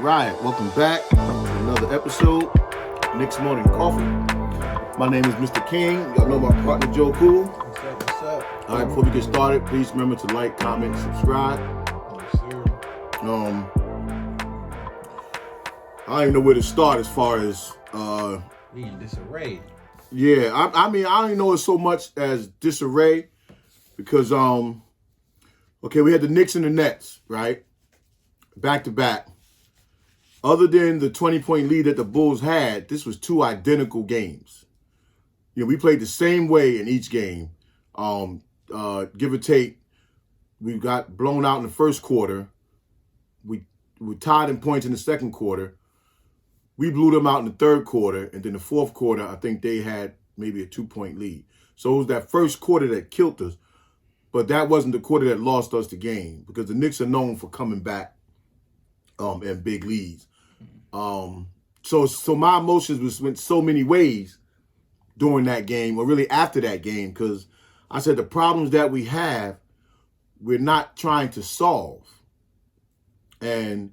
right, welcome back to another episode, Knicks Morning Koffee. My name is Mr. King. Y'all know my partner Joe Cool. What's up? What's up? All right, before we get started, please remember to like, comment, subscribe. Yes, sir. I don't even know where to start as far as We in disarray. yeah. I mean, I don't even know it so much as disarray because okay, we had the Knicks and the Nets, right? Back to back. Other than the 20-point lead that the Bulls had, this was two identical games. You know, we played the same way in each game. Give or take, we got blown out in the first quarter. We tied in points in the second quarter. We blew them out in the third quarter, and then the fourth quarter, I think they had maybe a 2-point lead. So it was that first quarter that killed us, but that wasn't the quarter that lost us the game because the Knicks are known for coming back and big leads. So my emotions went so many ways during that game, or really after that game, because I said the problems that we have, we're not trying to solve. And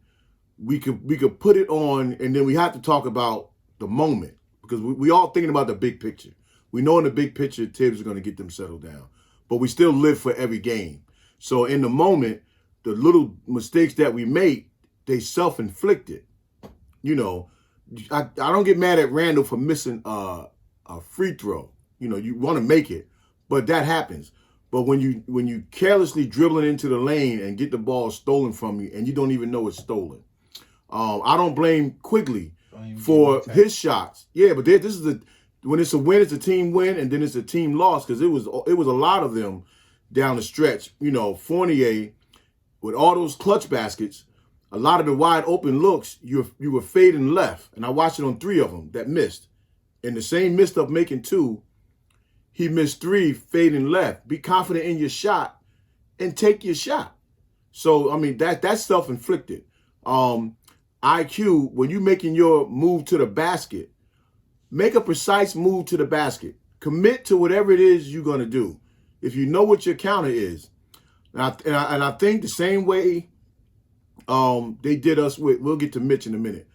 we could put it on, and then we have to talk about the moment, because we all thinking about the big picture. We know in the big picture, Tibbs is going to get them settled down, but we still live for every game. So in the moment, the little mistakes that we make, they self-inflicted. You know, I don't get mad at Randall for missing a free throw. You know, you want to make it, but that happens. But when you carelessly dribbling into the lane and get the ball stolen from you and you don't even know it's stolen, I don't blame Quigley for his shots. Yeah, but this is when it's a win, it's a team win, and then it's a team loss because it was a lot of them down the stretch. You know, Fournier with all those clutch baskets. A lot of the wide open looks, you were fading left. And I watched it on 3 of them that missed. In the same mist of making 2, he missed 3 fading left. Be confident in your shot and take your shot. So, I mean, that's self-inflicted. IQ, when you're making your move to the basket, make a precise move to the basket. Commit to whatever it is you're going to do. If you know what your counter is. And I think the same way they did us with, we'll get to Mitch in a minute.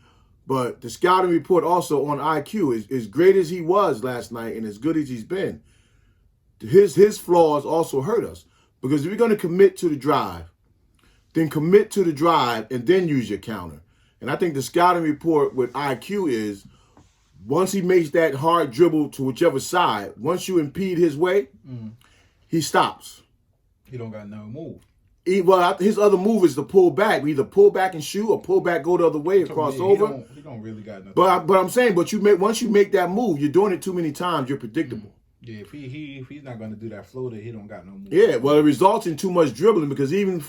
But the scouting report also on IQ is as great as he was last night and as good as he's been. His flaws also hurt us. Because if you're going to commit to the drive, then commit to the drive and then use your counter. And I think the scouting report with IQ is once he makes that hard dribble to whichever side, once you impede his way, he stops. He don't got no move. His other move is to pull back. We either pull back and shoot or pull back, go the other way, and cross over. He don't really got nothing. But I'm saying, once you make that move, you're doing it too many times. You're predictable. Yeah, if he's not going to do that floater, he don't got no move. Yeah, well, it results in too much dribbling because even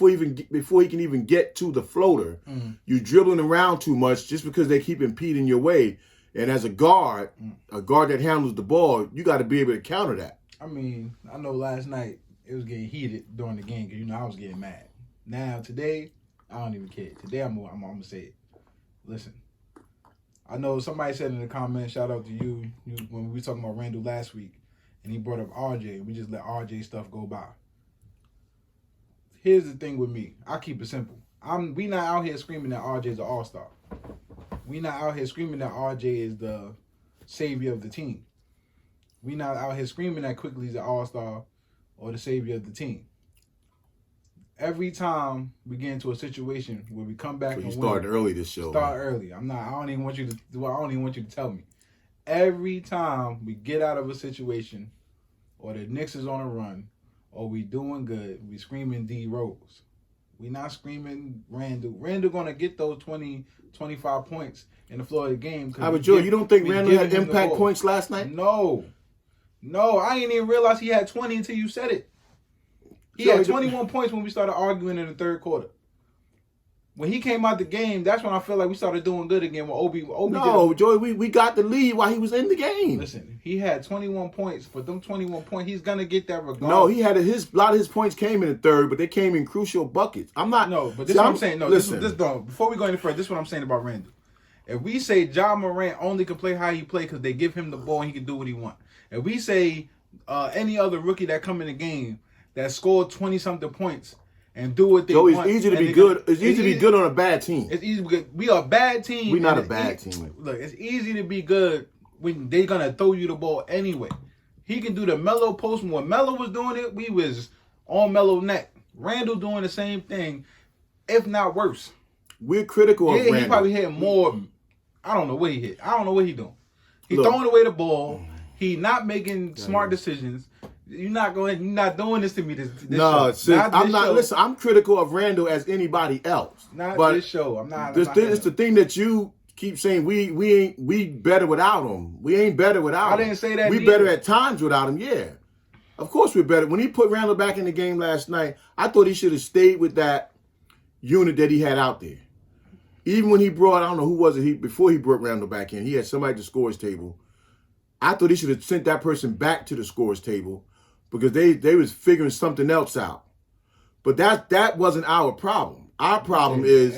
before he can even get to the floater, you're dribbling around too much just because they keep impeding your way. And as a guard that handles the ball, you got to be able to counter that. I mean, I know last night it was getting heated during the game because I was getting mad. Now today, I don't even care. Today I'm gonna say it. Listen, I know somebody said in the comments, shout out to you when we were talking about Randall last week, and he brought up RJ, and we just let RJ stuff go by. Here's the thing with me, I keep it simple. We not out here screaming that RJ is an all-star. We not out here screaming that RJ is the savior of the team. We not out here screaming that Quigley's an all-star or the savior of the team. Every time we get into a situation where we come back, so you started early this show. Start early. I don't even want you to tell me. Every time we get out of a situation, or the Knicks is on a run, or we doing good, we screaming D Rose. We not screaming Randall. Randall gonna get those 20, 25 points in the floor of the game. But Joe, you don't think Randall had impact points last night? No, I didn't even realize he had 20 until you said it. He had 21 points when we started arguing in the third quarter. When he came out the game, that's when I felt like we started doing good again. When Obi no, Joey, we got the lead while he was in the game. Listen, he had 21 points. For them 21 points, he's gonna get that regardless. No, he had a lot of his points came in the third, but they came in crucial buckets. I'm not. No, but this is what I'm saying. No, listen. Before we go any further, this is what I'm saying about Randall. If we say Ja Morant only can play how he play because they give him the ball and he can do what he want. If we say any other rookie that come in the game that scored 20-something points and do what they Joe, want. it's easy to be good. It's easy to be good on a bad team. It's easy because we are a bad team. We're not a bad team. Look, it's easy to be good when they're gonna throw you the ball anyway. He can do the Melo post. When Melo was doing it, we was on Melo neck. Randall doing the same thing, if not worse. We're critical of Randall. He probably hit more. I don't know what he hit. I don't know what he doing. He throwing away the ball. He not making smart decisions. You're not doing this to me. This no, show. I'm not. Show. Listen, I'm critical of Randall as anybody else. Not but this show. I'm not. It's the thing that you keep saying. We better without him. We ain't better without him. I didn't say that. We better at times without him. Yeah, of course we're better. When he put Randall back in the game last night, I thought he should have stayed with that unit that he had out there. Even when he brought, I don't know who was it. Before he brought Randall back in, he had somebody at the scores table. I thought he should have sent that person back to the scores table because they was figuring something else out. But that wasn't our problem. Our problem is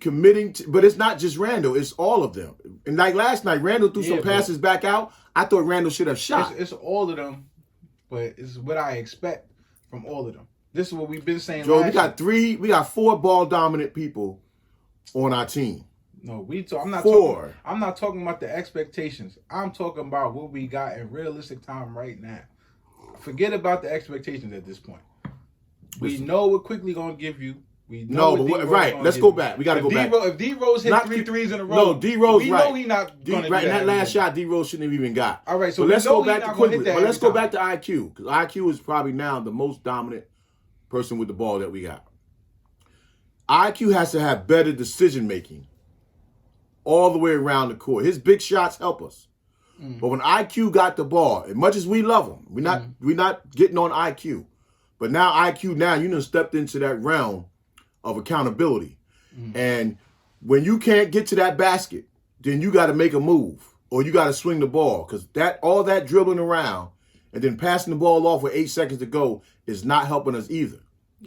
committing to, but it's not just Randall, it's all of them. And like last night, Randall threw some passes back out. I thought Randall should have shot. It's all of them, but it's what I expect from all of them. This is what we've been saying. Joe, we got 4 ball dominant people on our team. No, I'm not 4. I'm not talking about the expectations. I'm talking about what we got in realistic time right now. Forget about the expectations at this point. We know what Quickly gonna give you. We know right. Let's go back. We got to go back. If D Rose hit 3 threes in a row, no, D Rose we right. know he's not gonna do right. that. That last shot, D Rose shouldn't have even got. All right, so but let's go back to Quickly. But let's go back to IQ because IQ is probably now the most dominant person with the ball that we got. IQ has to have better decision making all the way around the court. His big shots help us. But when IQ got the ball, as much as we love him, we're not getting on IQ. But now IQ, you done stepped into that realm of accountability. And when you can't get to that basket, then you got to make a move or you got to swing the ball because all that dribbling around and then passing the ball off with 8 seconds to go is not helping us either.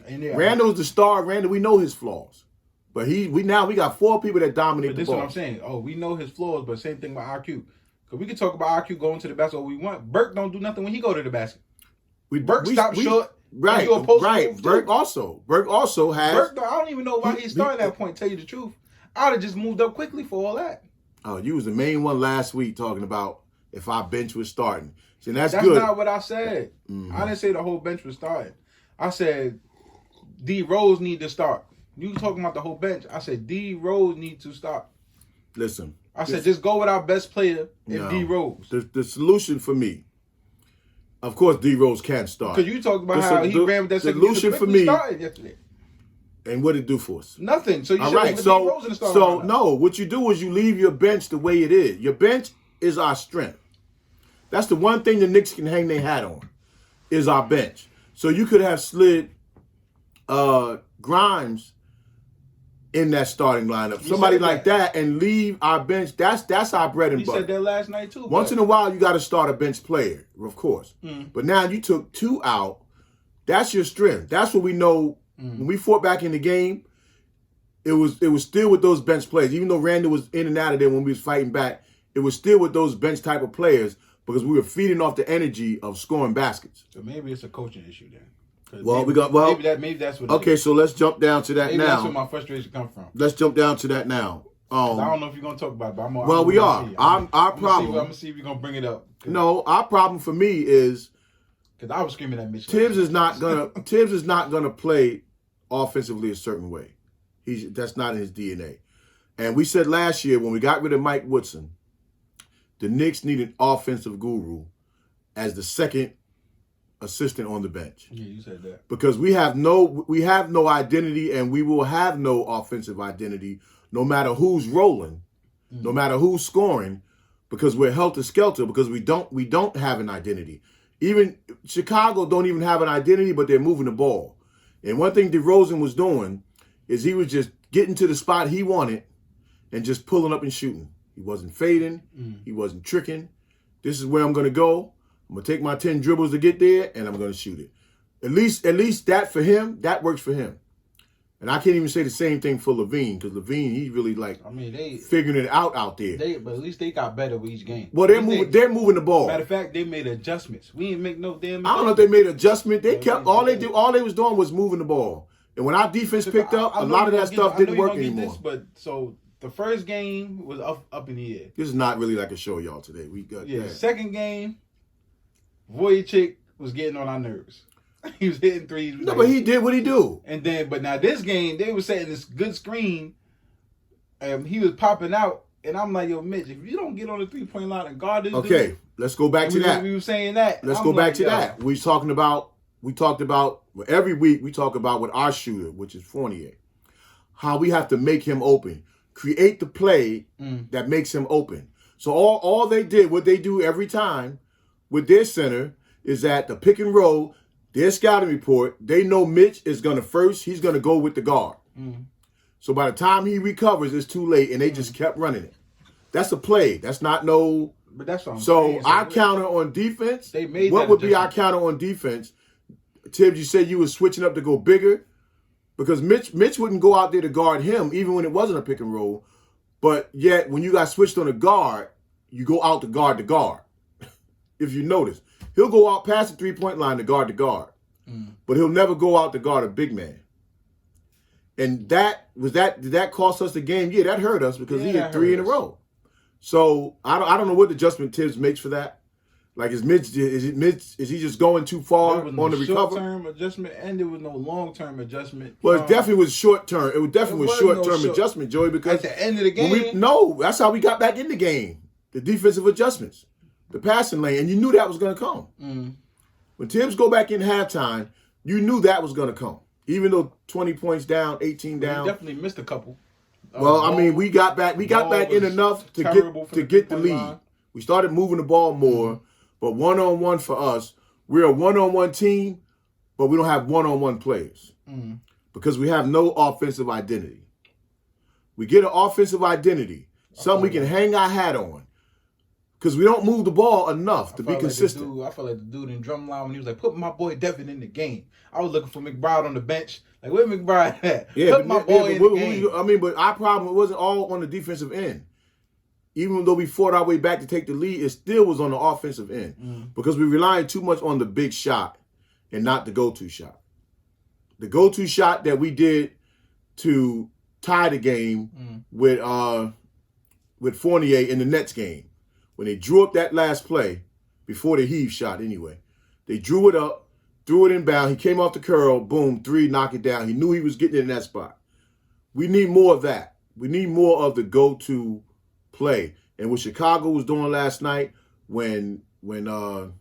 Randall's the star. Randall, we know his flaws. But we got 4 people that dominate the ball. This is what I'm saying. Oh, we know his flaws, but same thing about IQ. Because we can talk about IQ going to the basket all we want. Burke don't do nothing when he go to the basket. Burke stops short. Right. Burke also has. Burke, I don't even know why he started that point, tell you the truth. I would have just moved up quickly for all that. Oh, you was the main one last week talking about if our bench was starting. See, that's good. That's not what I said. I didn't say the whole bench was starting. I said D Rose need to start. You talking about the whole bench. I said D Rose need to start. Listen. I said just go with our best player and D Rose. The solution for me, of course, D Rose can't start. Because you talked about how he ran with that solution for me. Started yesterday. And what did it do for us? Nothing. So you should have D Rose in the starting lineup. No, what you do is you leave your bench the way it is. Your bench is our strength. That's the one thing the Knicks can hang their hat on, is our bench. So you could have slid Grimes in that starting lineup. Somebody like that and leave our bench. That's our bread and butter. You said that last night too. Once in a while, you got to start a bench player, of course. But now you took 2 out. That's your strength. That's what we know. When we fought back in the game, it was still with those bench players. Even though Randall was in and out of there when we was fighting back, it was still with those bench type of players because we were feeding off the energy of scoring baskets. So maybe it's a coaching issue then. Maybe that's what. Okay, so let's jump down to that now. That's where my frustration comes from. Let's jump down to that now. I don't know if you're gonna talk about it, but we are. Our problem. I'm gonna see if you're gonna bring it up. No, our problem for me is because I was screaming at Mitch. Tibbs is not gonna play offensively a certain way. That's not in his DNA. And we said last year when we got rid of Mike Woodson, the Knicks needed an offensive guru as the second assistant on the bench. Yeah, you said that. Because we have no identity and we will have no offensive identity no matter who's rolling, no matter who's scoring, because we're helter-skelter, because we don't have an identity. Even Chicago don't even have an identity, but they're moving the ball. And one thing DeRozan was doing is he was just getting to the spot he wanted and just pulling up and shooting. He wasn't fading. He wasn't tricking. This is where I'm going to go. I'm going to take my 10 dribbles to get there, and I'm going to shoot it. At least that for him, that works for him. And I can't even say the same thing for Levine, because Levine, he's really figuring it out there. But at least they got better with each game. Well, they're moving the ball. Matter of fact, they made adjustments. We didn't make no damn. I don't know if they made adjustment. They kept all they was doing was moving the ball. And when our defense picked up, a lot of that stuff didn't work anymore. But so the first game was up in the air. This is not really like a show, y'all, today. We got Second game, Voyachik was getting on our nerves. He was hitting threes. No, but he did what he do. And then, but now this game, they were setting this good screen. He was popping out, and I'm like, yo, Mitch, if you don't get on the 3-point line and guard this dude, let's go back to that. We were saying that. Let's go back to that. We talked about every week we talk about with our shooter, which is Fournier, how we have to make him open, create the play that makes him open. So all they did, what they do every time with their center, is that the pick and roll, their scouting report, they know Mitch is going to first, he's going to go with the guard. So by the time he recovers, it's too late, and they just kept running it. That's a play. That's not no. But that's what I'm saying. So our counter on defense, they made what would be our counter on defense? Tibbs, you said you were switching up to go bigger, because Mitch wouldn't go out there to guard him, even when it wasn't a pick and roll. But yet, when you got switched on a guard, you go out to guard the guard. If you notice, he'll go out past the 3-point line to guard the guard, but he'll never go out to guard a big man. And did that cost us the game? Yeah, that hurt us because he hit 3 in a row. So I don't know what adjustment Tibbs makes for that. Like is he just going too far on the recovery? Short-term adjustment, and there was no long-term adjustment. Well, it definitely was short-term. It definitely was short-term adjustment, Joey, because at the end of the game, that's how we got back in the game. The defensive adjustments, the passing lane, and you knew that was going to come. When Tibbs go back in halftime, you knew that was going to come. Even though 20 points down, 18 down. We definitely missed a couple. Well, I mean, we got back in enough to get the lead. We started moving the ball more, but one-on-one for us, we're a one-on-one team, but we don't have one-on-one players because we have no offensive identity. We get an offensive identity, something we can hang our hat on, because we don't move the ball enough to be consistent. I felt like the dude in Drumline when he was like, put my boy Devin in the game. I was looking for McBride on the bench. Like, where McBride at? Yeah, put my boy in the game. I mean, but our problem wasn't all on the defensive end. Even though we fought our way back to take the lead, it still was on the offensive end because we relied too much on the big shot and not the go-to shot. The go-to shot that we did to tie the game with Fournier in the Nets game, when they drew up that last play before the heave shot anyway, they drew it up, threw it inbound. He came off the curl, boom, 3, knock it down. He knew he was getting in that spot. We need more of that. We need more of the go-to play. And what Chicago was doing last night when DeRozan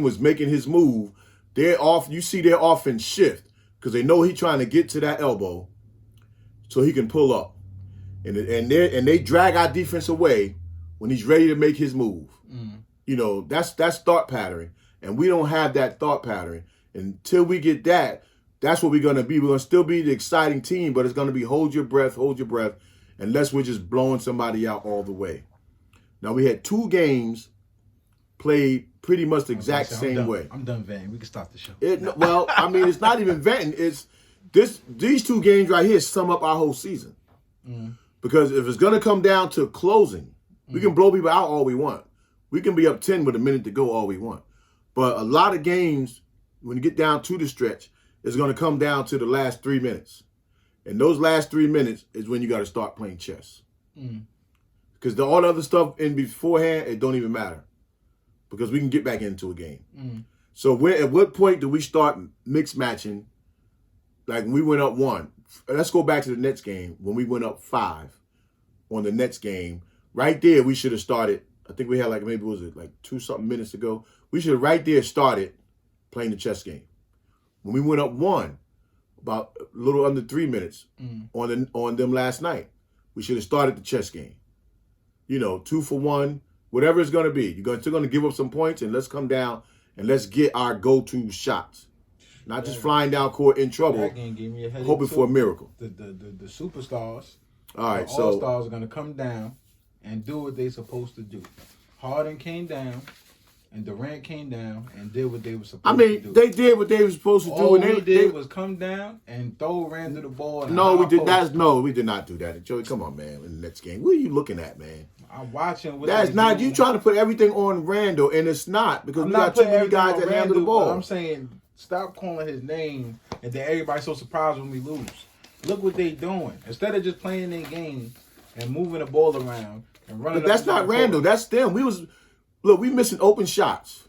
was making his move, you see their offense shift because they know he's trying to get to that elbow so he can pull up. And they drag our defense away when he's ready to make his move. You know, that's thought pattern. And we don't have that thought pattern. Until we get that, that's what we're going to be. We're going to still be the exciting team, but it's going to be hold your breath, unless we're just blowing somebody out all the way. Now, we had 2 games played pretty much the exact same way. I'm done venting. We can stop the show. Well, I mean, it's not even venting. It's these 2 games right here sum up our whole season. Because if it's going to come down to closing, we can blow people out all we want. We can be up 10 with a minute to go all we want. But a lot of games, when you get down to the stretch, it's going to come down to the last 3 minutes. And those last 3 minutes is when you got to start playing chess. Because all the other stuff in beforehand, it don't even matter. Because we can get back into a game. So at what point do we start mix matching? Like when we went up 1. Let's go back to the Nets game. When we went up 5 on the Nets game, right there we should have started. I think we had maybe was it 2-something minutes ago. We should have right there started playing the chess game. When we went up 1, about a little under 3 minutes on them last night, we should have started the chess game. 2 for 1, whatever it's going to be. You're still going to give up some points, and let's come down and let's get our go-to shots. Not just flying down court in trouble, that game gave me a headache hoping for a miracle. The superstars, all right, all-stars are going to come down and do what they're supposed to do. Harden came down, and Durant came down and did what they were supposed to do. They did what they were supposed to do. All they did was come down and throw Randall the ball. No, we did not do that. Joey, come on, man. In the next game, what are you looking at, man? I'm watching. That's not you trying to put everything on Randall, and it's not because we got too many guys that handle the ball. I'm saying Stop calling his name, and then everybody's so surprised when we lose. Look what they doing. Instead of just playing their game and moving the ball around and running. But that's not Randall. That's them. We missing open shots.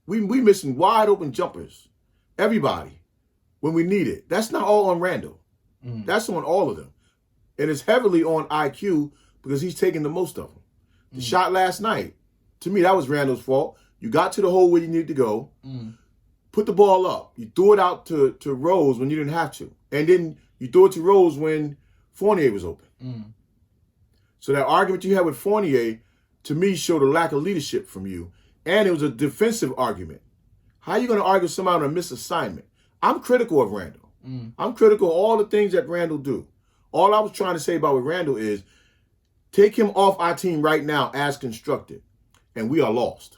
We missing wide open jumpers. Everybody, when we need it. That's not all on Randall. That's on all of them. And it's heavily on IQ because he's taking the most of them. The shot last night, to me, that was Randall's fault. You got to the hole where you need to go. Put the ball up. You threw it out to Rose when you didn't have to. And then you threw it to Rose when Fournier was open. So that argument you had with Fournier, to me, showed a lack of leadership from you. And it was a defensive argument. How are you going to argue somebody on a misassignment? I'm critical of Randall. I'm critical of all the things that Randall do. All I was trying to say about with Randall is take him off our team right now as constructed, and we are lost.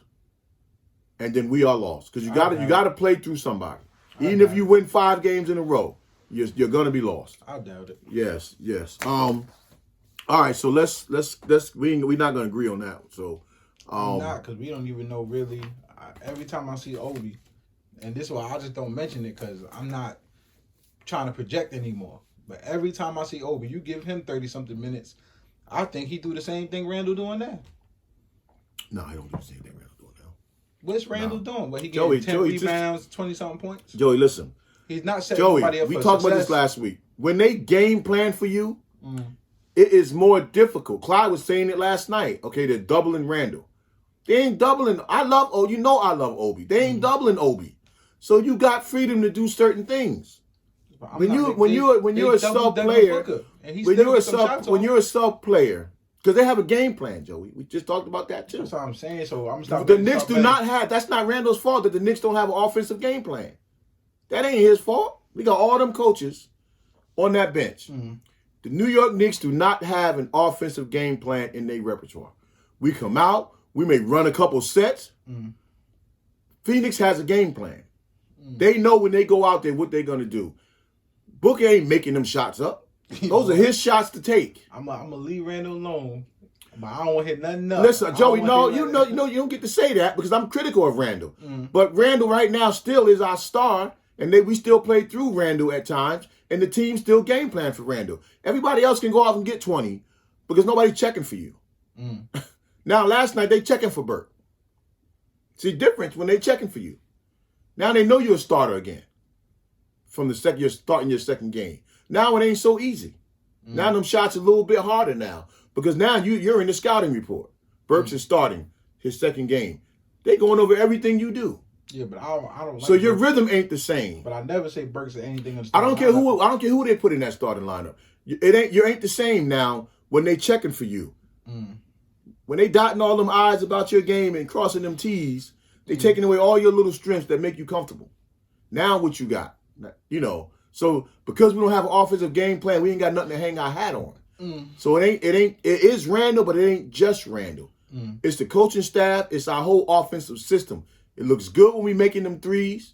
And then we are lost because you got to play through somebody. Even if you win 5 games in a row, you're gonna be lost. I doubt it. Yes. All right, so we're not gonna agree on that. So not because we don't even know really. Every time I see Obi, and this is why I just don't mention it because I'm not trying to project anymore. But every time I see Obi, you give him 30-something minutes, I think he do the same thing Randall doing now. No, I don't do the same thing Randall doing now. What's Randall doing? What he getting 10 rebounds, 20-something points? Joey, listen. He's not setting nobody up for we talked about this last week. When they game plan for you, it is more difficult. Clyde was saying it last night. Okay, they're doubling Randall. They ain't doubling. I love Obi. They ain't doubling Obi. So you got freedom to do certain things. When you're a sub player, when you're a sub player, because they have a game plan, Joey. We just talked about that too. That's what I'm saying. So I'm stopping. The Knicks do not have. That's not Randall's fault that the Knicks don't have an offensive game plan. That ain't his fault. We got all them coaches on that bench. The New York Knicks do not have an offensive game plan in their repertoire. We come out. We may run a couple sets. Phoenix has a game plan. They know when they go out there what they're going to do. Booker ain't making them shots up. Those are his shots to take. I'm going to leave Randall alone, but I don't want to hit nothing up. Listen, Joey, you don't get to say that because I'm critical of Randall. But Randall right now still is our star, and we still play through Randall at times, and the team still game plan for Randall. Everybody else can go off and get 20 because nobody's checking for you. Now, last night, they checking for Burt. See the difference when they checking for you. Now they know you're a starter again. From the second you're starting your second game. Now it ain't so easy. Now them shots are a little bit harder now. Because now you're in the scouting report. Burks is starting his second game. They going over everything you do. Yeah, but I don't like so your rhythm ain't the same. But I never say Burks or anything in the I don't care who they put in that starting lineup. You ain't the same now when they checking for you. When they dotting all them I's about your game and crossing them T's, they taking away all your little strengths that make you comfortable. Now what you got? So because we don't have an offensive game plan, we ain't got nothing to hang our hat on. So it is Randall, but it ain't just Randall. It's the coaching staff. It's our whole offensive system. It looks good when we making them threes.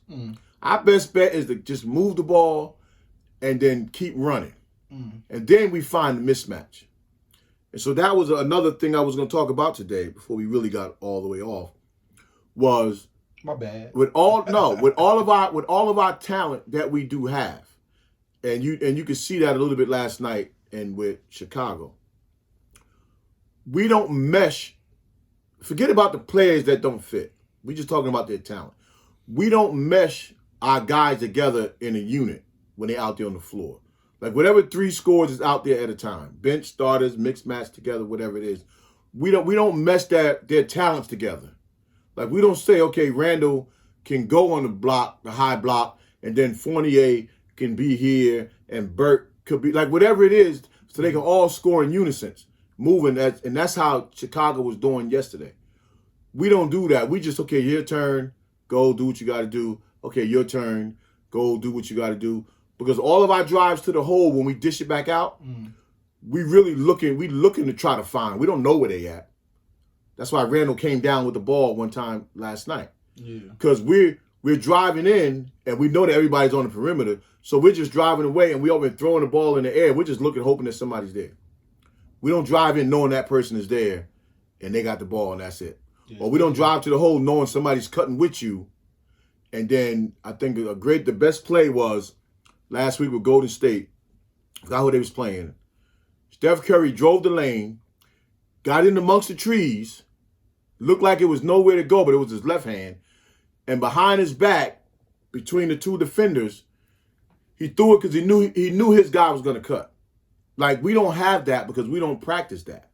Our best bet is to just move the ball and then keep running. And then we find the mismatch. And so that was another thing I was going to talk about today before we really got all the way off was my bad. With all of our talent that we do have, and you could see that a little bit last night and with Chicago. We don't mesh. Forget about the players that don't fit. We just talking about their talent. We don't mesh our guys together in a unit when they're out there on the floor. Like whatever 3 scores is out there at a time. Bench, starters, mixed match together, whatever it is. We don't mesh their talents together. Like we don't say, okay, Randall can go on the block, the high block, and then Fournier can be here and Burt could be like whatever it is, so they can all score in unison, moving. And that's how Chicago was doing yesterday. We don't do that. We just, okay, your turn, go do what you got to do. Okay, your turn, go do what you got to do. Because all of our drives to the hole, when we dish it back out, we looking to try to find. We don't know where they at. That's why Randall came down with the ball one time last night. Yeah. Because we're driving in and we know that everybody's on the perimeter, so we're just driving away and we over throwing the ball in the air. We're just looking, hoping that somebody's there. We don't drive in knowing that person is there and they got the ball and that's it. Yeah. Or we don't drive to the hole knowing somebody's cutting with you And then I think the best play was last week with Golden State. I forgot who they was playing. Steph Curry drove the lane, got in amongst the trees, looked like it was nowhere to go, but it was his left hand. And behind his back, between the two defenders, he threw it because he knew his guy was going to cut. Like, we don't have that because we don't practice that.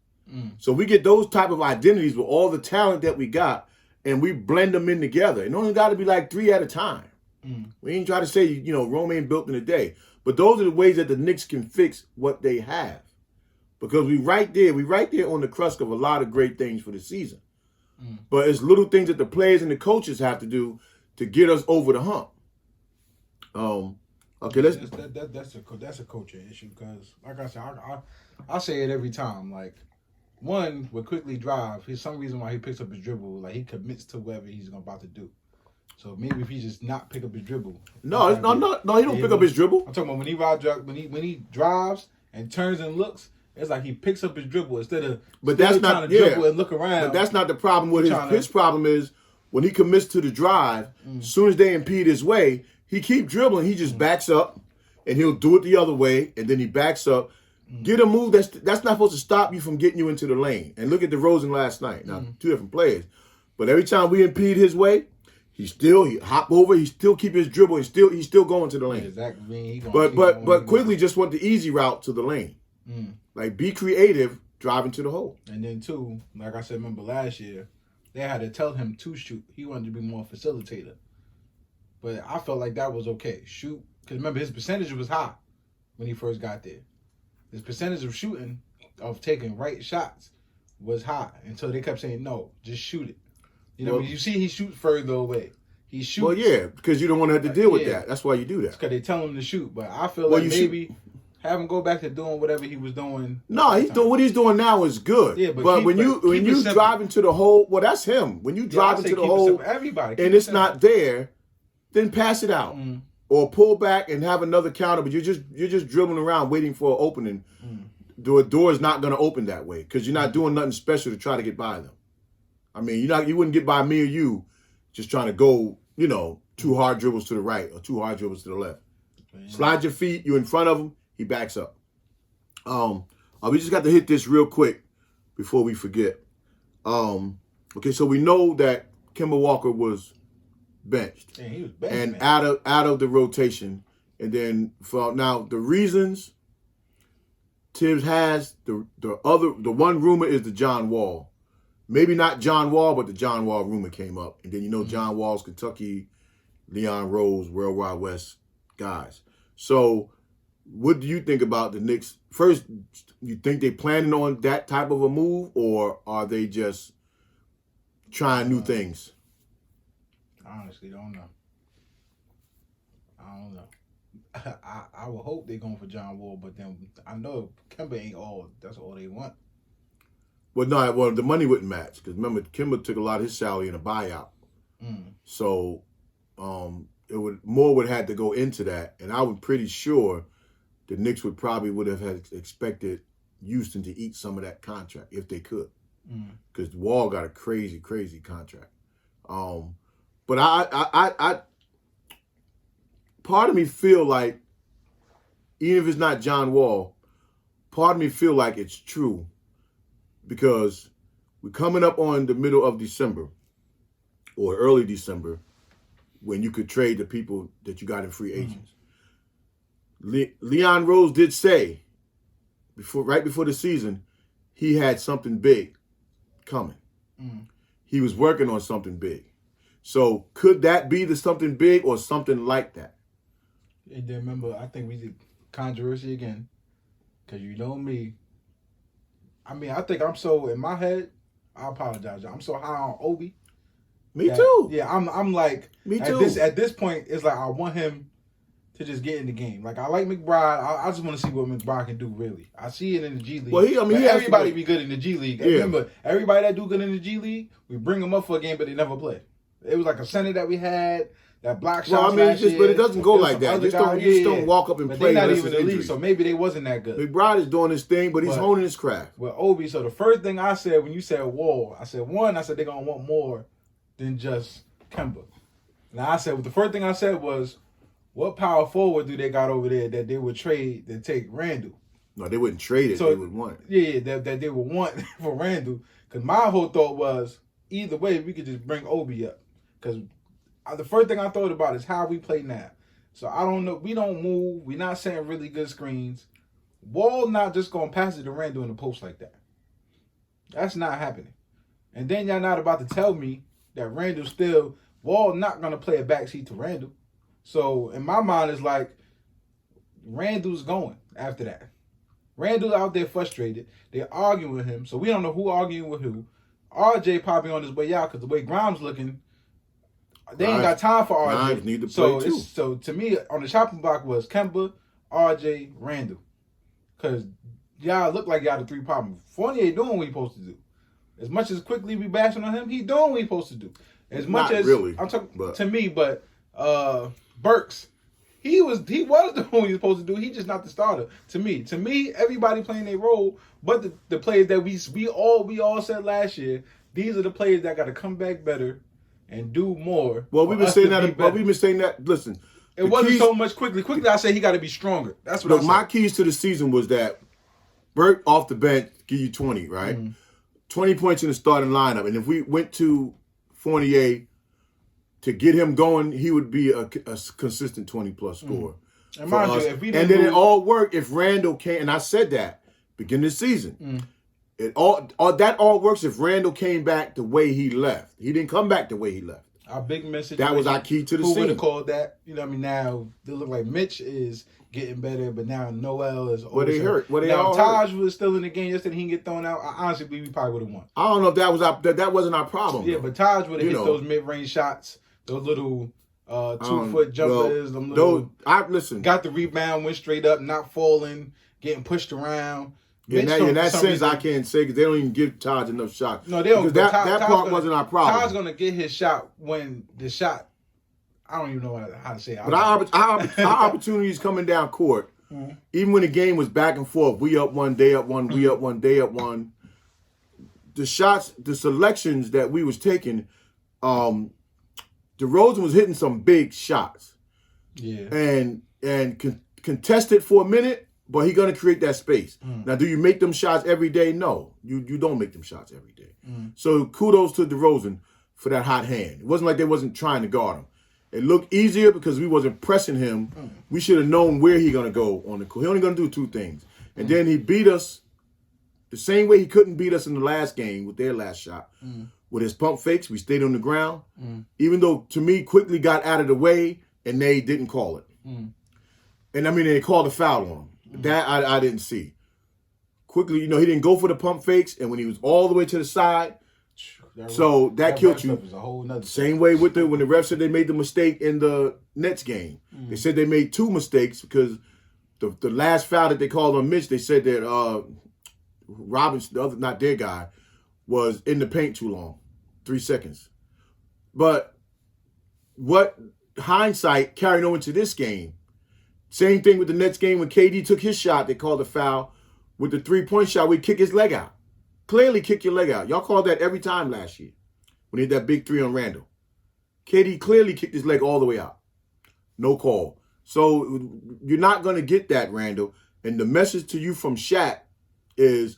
So we get those type of identities with all the talent that we got, and we blend them in together. It only got to be like 3 at a time. We ain't try to say, Rome ain't built in a day. But those are the ways that the Knicks can fix what they have. Because we right there on the cusp of a lot of great things for the season. But it's little things that the players and the coaches have to do to get us over the hump. Okay, that's a coaching issue because, like I said, I say it every time. Like, one would quickly drive. There's some reason why he picks up his dribble. Like, he commits to whatever he's about to do. So maybe if he just not pick up his dribble. No, he don't pick up his dribble. I'm talking about when he drives and turns and looks. It's like he picks up his dribble instead of trying to dribble and look around. But that's not the problem with his problem is when he commits to the drive, as soon as they impede his way, he keep dribbling. He just backs up and he'll do it the other way, and then he backs up. Get a move that's not supposed to stop you from getting you into the lane. And look at DeRozan last night. Now, two different players. But every time we impede his way, he hop over, he still keep his dribble, and he's still going to the lane. Exactly. But quickly just went the easy route to the lane. Like, be creative, driving to the hole. And then, too, like I said, remember last year, they had to tell him to shoot. He wanted to be more facilitator. But I felt like that was okay. Shoot. Because remember, his percentage was high when he first got there. His percentage of shooting, of taking right shots, was high until they kept saying, no, just shoot it. You see he shoots further away. He shoots. Well, yeah, because you don't want to have to deal with that. That's why you do that. Because they tell him to shoot. But I feel like maybe have him go back to doing whatever he was doing. No, what he's doing now is good. Yeah, but when you drive into the hole, well, that's him. When you drive into the hole, everybody, and it's not there, then pass it out. Or pull back and have another counter, but you're just dribbling around waiting for an opening. The door is not going to open that way because you're not doing nothing special to try to get by them. I mean, you wouldn't get by me or you just trying to go, 2 hard dribbles to the right or 2 hard dribbles to the left. Slide your feet, you're in front of him, he backs up. We just got to hit this real quick before we forget. Okay, so we know that Kemba Walker was benched. Yeah, he was benched, and man. out of the rotation. And then now the reasons Tibbs has the one rumor is the John Wall. Maybe not John Wall, but the John Wall rumor came up. And then John Wall's Kentucky, Leon Rose, World Wide West guys. So what do you think about the Knicks? First, you think they planning on that type of a move, or are they just trying new things? I honestly don't know. I would hope they're going for John Wall, but then I know Kemba ain't that's all they want. Well, the money wouldn't match because remember Kemba took a lot of his salary in a buyout, so more would have to go into that, and I was pretty sure the Knicks would have had expected Houston to eat some of that contract if they could, because Wall got a crazy contract. But I part of me feel like even if it's not John Wall, part of me feel like it's true. Because we're coming up on the middle of December or early December when you could trade the people that you got in free agents. Leon Rose did say right before the season he had something big coming. He was working on something big. So could that be the something big or something like that? And then remember, I think we did controversy again because you know me. I mean, I think I'm so in my head. I apologize. I'm so high on Obi. Me too. Yeah, I'm like me too. At this point, it's like I want him to just get in the game. Like I like McBride. I just want to see what McBride can do. Really, I see it in the G League. Well, everybody be good in the G League. Yeah. Remember, everybody that do good in the G League, we bring them up for a game, but they never play. It was like a center that we had. That block shot. Well, I mean, but it doesn't go like that. You just don't walk up and play. They're not even in the league, so maybe they wasn't that good. McBride is doing his thing, but he's honing his craft. Well, Obi, so the first thing I said when you said Wall, I said they're going to want more than just Kemba. Now I said, the first thing I said was, what power forward do they got over there that they would trade to take Randall? No, they wouldn't trade it. So, they would want it. Yeah, that they would want for Randall. Because my whole thought was, either way, we could just bring Obi up. Because the first thing I thought about is how we play now. So I don't know. We don't move. We're not setting really good screens. Wall not just going to pass it to Randall in the post like that. That's not happening. And then y'all not about to tell me that Randall still, Wall not going to play a backseat to Randall. So in my mind, it's like Randall's going after that. Randall out there frustrated. They're arguing with him. So we don't know who arguing with who. RJ probably on his way out because the way Grimes looking, they ain't got time for RJ. Grimes need to play too. So to me, on the chopping block was Kemba, RJ, Randall. Because y'all look like y'all the three problems. Fournier doing what he's supposed to do. As much as quickly we bashing on him, he doing what he's supposed to do. As much Not as really, I'm talking but to me, but Burks, he was doing what he was supposed to do. He just not the starter. To me, everybody playing their role, but the players that we all said last year, these are the players that got to come back better and do more. Well, we've been saying that. But we've been saying that. Listen, it wasn't so much quickly. Quickly, I say he got to be stronger. That's what I said. My keys to the season was that Burke off the bench give you 20, right? Mm-hmm. 20 points in the starting lineup, and if we went to Fournier to get him going, he would be a consistent 20-plus scorer. And mind you, if we and then it all worked if Randall came, and I said that beginning of the season. It all works if Randall came back the way he left. He didn't come back the way he left. Our big message. That was our key to the season. Who would have called that? You know what I mean? Now, they look like Mitch is getting better, but now Noel is over. Well, they hurt. Well, they now, all if Taj hurt. Was still in the game yesterday, he didn't get thrown out. I honestly believe we probably would have won. I don't know if that wasn't our problem. Yeah, though. but Taj would have hit those mid-range shots, those little 2-foot jumpers. Listen. Got the rebound, went straight up, not falling, getting pushed around. In that sense, I can't say because they don't even give Taj enough shots. No, they don't. Because that part wasn't our problem. Taj's gonna get his shot when the shot. I don't even know how to say it. But our opportunities coming down court, even when the game was back and forth, we up one, they up one, we up one, they up one. The shots, the selections that we was taking, DeRozan was hitting some big shots. Yeah. And contested for a minute. But he's going to create that space. Now, do you make them shots every day? No. You don't make them shots every day. So kudos to DeRozan for that hot hand. It wasn't like they wasn't trying to guard him. It looked easier because we wasn't pressing him. We should have known where he going to go on the court. He only going to do two things. And then he beat us the same way he couldn't beat us in the last game with their last shot. With his pump fakes, we stayed on the ground. Even though, to me, quickly got out of the way and they didn't call it. And, I mean, they called a foul on him. That I didn't see. Quickly, he didn't go for the pump fakes, and when he was all the way to the side, that killed you. A whole Same way with when the ref said they made the mistake in the Nets game. They said they made two mistakes because the last foul that they called on Mitch, they said that Robbins, the other not their guy, was in the paint too long, 3 seconds. But what hindsight carried over to this game. Same thing with the Nets game when KD took his shot, they called a foul. With the 3-point shot, we kick his leg out. Clearly kick your leg out. Y'all called that every time last year when he had that big 3 on Randall. KD clearly kicked his leg all the way out. No call. So you're not going to get that, Randall. And the message to you from Shaq is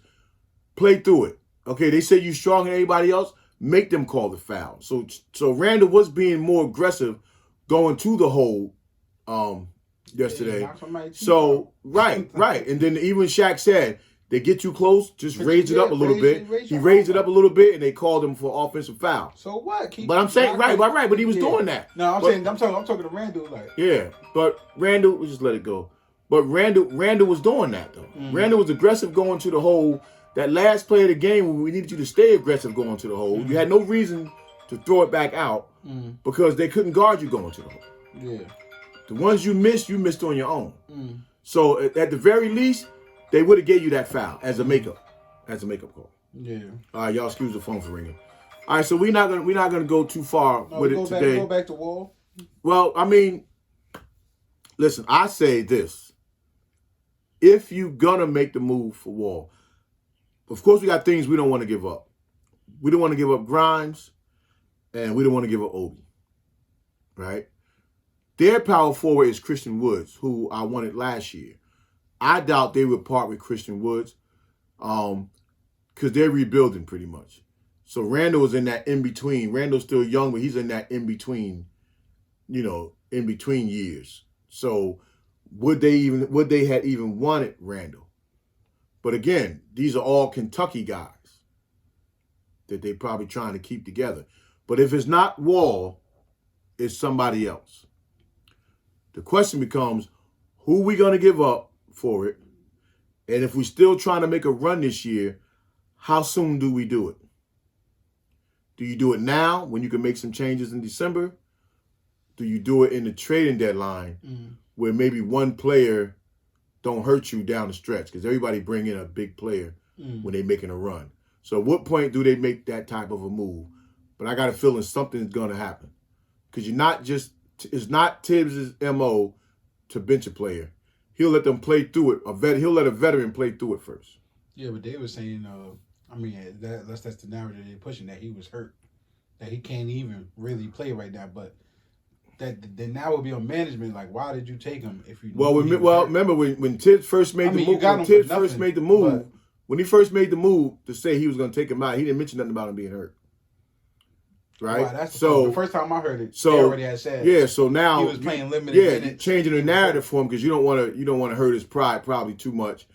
play through it. Okay, they say you're stronger than anybody else. Make them call the foul. So Randall was being more aggressive going to the hole yesterday. So, right. And then even Shaq said, they get too close, just raise it up a little bit. He raised it up a little bit, and they called him for offensive foul. So what? But I'm saying, right, but he was doing that. No, I'm talking to Randall. Yeah, but Randall, we'll just let it go. But Randall was doing that, though. Randall was aggressive going to the hole. That last play of the game, when we needed you to stay aggressive going to the hole, you had no reason to throw it back out because they couldn't guard you going to the hole. Yeah. The ones you missed on your own. So at the very least, they would have gave you that foul as a makeup call. Yeah. All right, y'all excuse the phone for ringing. All right, so we're not gonna go too far with it today. Go back to Wall. Well, I mean, listen, I say this: if you gonna make the move for Wall, of course we got things we don't want to give up. We don't want to give up Grimes, and we don't want to give up Obi. right? Their power forward is Christian Woods, who I wanted last year. I doubt they would part with Christian Woods because they're rebuilding pretty much. So Randall is in that in-between. Randall's still young, but he's in that in-between, in-between years. So would they had even wanted Randall? But again, these are all Kentucky guys that they're probably trying to keep together. But if it's not Wall, it's somebody else. The question becomes, who we going to give up for it? And if we're still trying to make a run this year, how soon do we do it? Do you do it now when you can make some changes in December? Do you do it in the trading deadline where maybe one player don't hurt you down the stretch? Because everybody bring in a big player when they're making a run. So at what point do they make that type of a move? But I got a feeling something's going to happen. Because it's not Tibbs' MO to bench a player. He'll let them play through it. He'll let a veteran play through it first. Yeah, but they were saying, that's the narrative they're pushing, that he was hurt, that he can't even really play right now. But then that would be on management. Like, why did you take him if you? Remember when Tibbs first made the move. When he first made the move to say he was going to take him out, he didn't mention nothing about him being hurt. Right. Wow, that's the first time I heard it. They already had said. Yeah. So now he was playing limited minutes. Changing the narrative for him because you don't want to hurt his pride probably too much.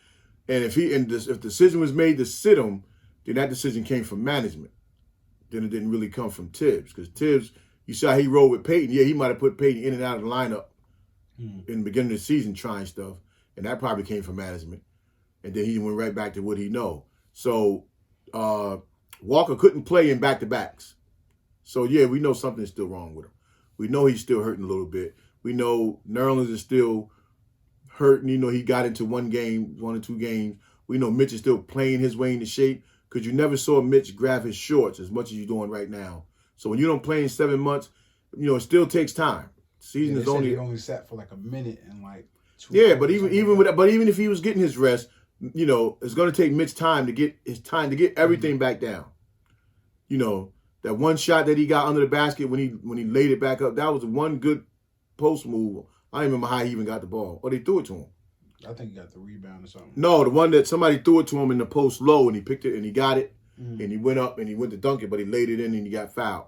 And if the decision was made to sit him, then that decision came from management. Then it didn't really come from Tibbs because Tibbs, you saw he rolled with Peyton. Yeah, he might have put Peyton in and out of the lineup in the beginning of the season trying stuff, and that probably came from management. And then he went right back to what he know. So Walker couldn't play in back-to-backs. So, yeah, we know something's still wrong with him. We know he's still hurting a little bit. We know Nerlens is still hurting. He got into 1 or 2 games. We know Mitch is still playing his way into shape because you never saw Mitch grab his shorts as much as you're doing right now. So when you don't play in 7 months, it still takes time. Season is only sat for like a minute and like 2. Yeah, but even if he was getting his rest, it's going to take Mitch time to get everything back down. That one shot that he got under the basket when he laid it back up, that was one good post move. I don't remember how he even got the ball. Or they threw it to him. I think he got the rebound or something. No, the one that somebody threw it to him in the post low and he picked it and he got it. And he went up and he went to dunk it, but he laid it in and he got fouled.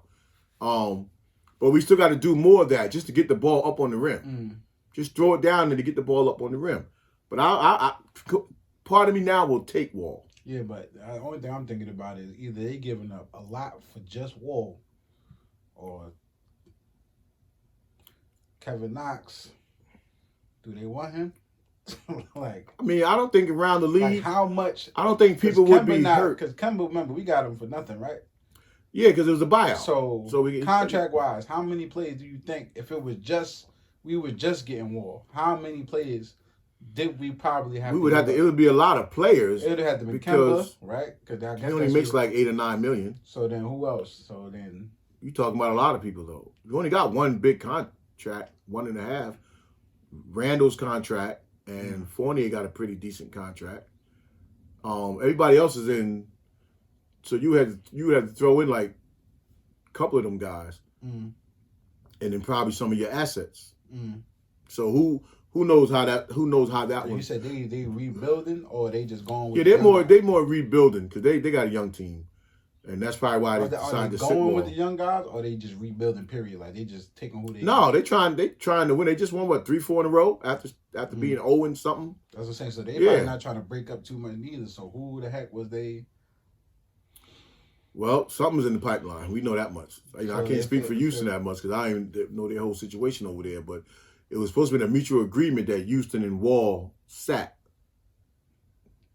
But we still got to do more of that just to get the ball up on the rim. Just throw it down and to get the ball up on the rim. But I part of me now will take Wall. Yeah, but the only thing I'm thinking about is either they giving up a lot for just Wall or Kevin Knox. Do they want him? I don't think around the league. Like how much? I don't think people would be hurt. Because Kemba, remember, we got him for nothing, right? Yeah, because it was a buyout. So contract-wise, how many players do you think, if it was we were just getting Wall, how many players did we probably have? It would be a lot of players. It would have to be Kemba, right? Because he only makes like $8 or $9 million. So then who else? So then you talking about a lot of people though. You only got one big contract, 1.5. Randall's contract, and Fournier got a pretty decent contract. Everybody else is in. So you had to throw in like a couple of them guys, and then probably some of your assets. So who knows how that? Who knows how that so one? You said they rebuilding or they just going with? Yeah, they're more rebuilding because they got a young team, and that's probably why they decided to sit going with the young guys, or they just rebuilding. Period. Like they just taking who they. No, they trying to win. They just won 3-4 in a row after being 0 and something. That's what I'm saying. So they probably not trying to break up too much neither. So who the heck was they? Well, something's in the pipeline. We know that much. I can't speak for Houston that much because I don't even know their whole situation over there. But it was supposed to be a mutual agreement that Houston and Wall sat.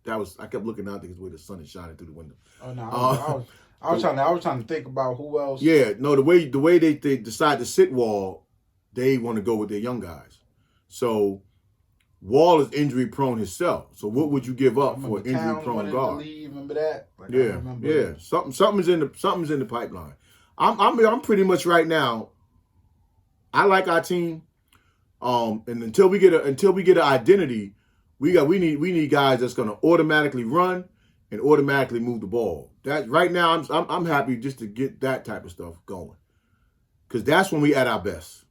I kept looking out there because where the sun is shining through the window. Oh no, I was trying to think about who else. Yeah, no, the way they decide to sit Wall, they want to go with their young guys. So Wall is injury prone himself. So what would you give up for an injury prone guard? Remember that? Yeah. Something's in the pipeline. I'm pretty much right now. I like our team. And until we get an identity, we need guys that's going to automatically run and automatically move the ball. That right now I'm happy just to get that type of stuff going, because that's when we at our best.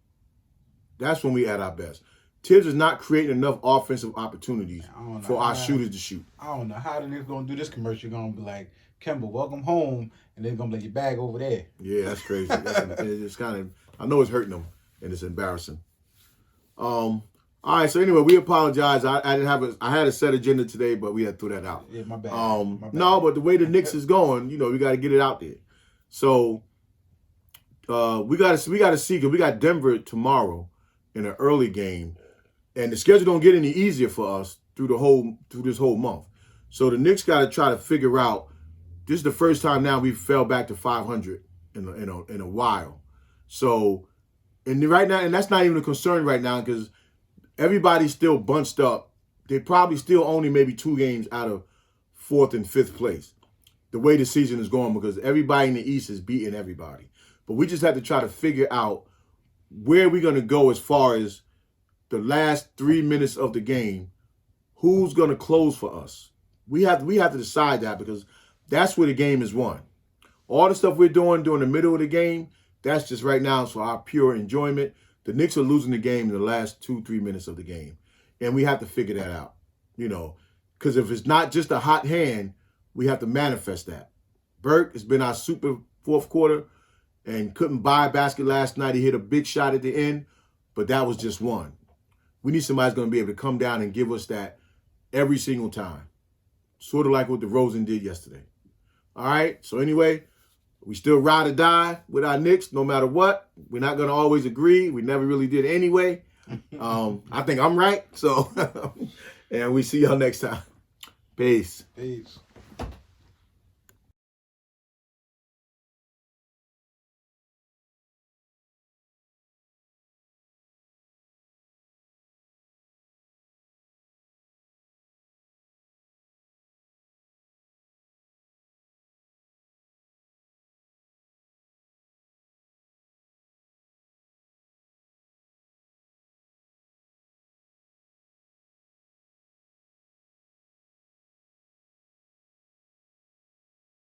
That's when we at our best. Tibbs is not creating enough offensive opportunities for our shooters to shoot. I don't know how the niggas gonna do this commercial. You're gonna be like, Kemba, welcome home, and they're gonna be like, your bag over there. Yeah, that's crazy. It's kind of, I know it's hurting them, and it's embarrassing. All right, so anyway, we apologize. I had a set agenda today, but we had to throw that out. Yeah, my bad. My bad. No, but the way the Knicks is going, we got to get it out there. So we got to see, because we got Denver tomorrow in an early game, and the schedule don't get any easier for us through this whole month. So the Knicks got to try to figure out. This is the first time now we fell back to 500 in a while. So, and right now, and that's not even a concern right now because everybody's still bunched up. They probably still only maybe 2 games out of 4th and 5th place. The way the season is going, because everybody in the East is beating everybody. But we just have to try to figure out where we're going to go as far as the last 3 minutes of the game. Who's going to close for us? We have to decide that, because that's where the game is won. All the stuff we're doing during the middle of the game, that's just right now for our pure enjoyment. The Knicks are losing the game in the last 2-3 minutes of the game. And we have to figure that out, because if it's not just a hot hand, we have to manifest that. Burke has been our super fourth quarter and couldn't buy a basket last night. He hit a big shot at the end, but that was just one. We need somebody who's going to be able to come down and give us that every single time. Sort of like what DeRozan did yesterday. All right? So anyway, we still ride or die with our Knicks no matter what. We're not going to always agree. We never really did anyway. I think I'm right. So, and we see y'all next time. Peace. Peace.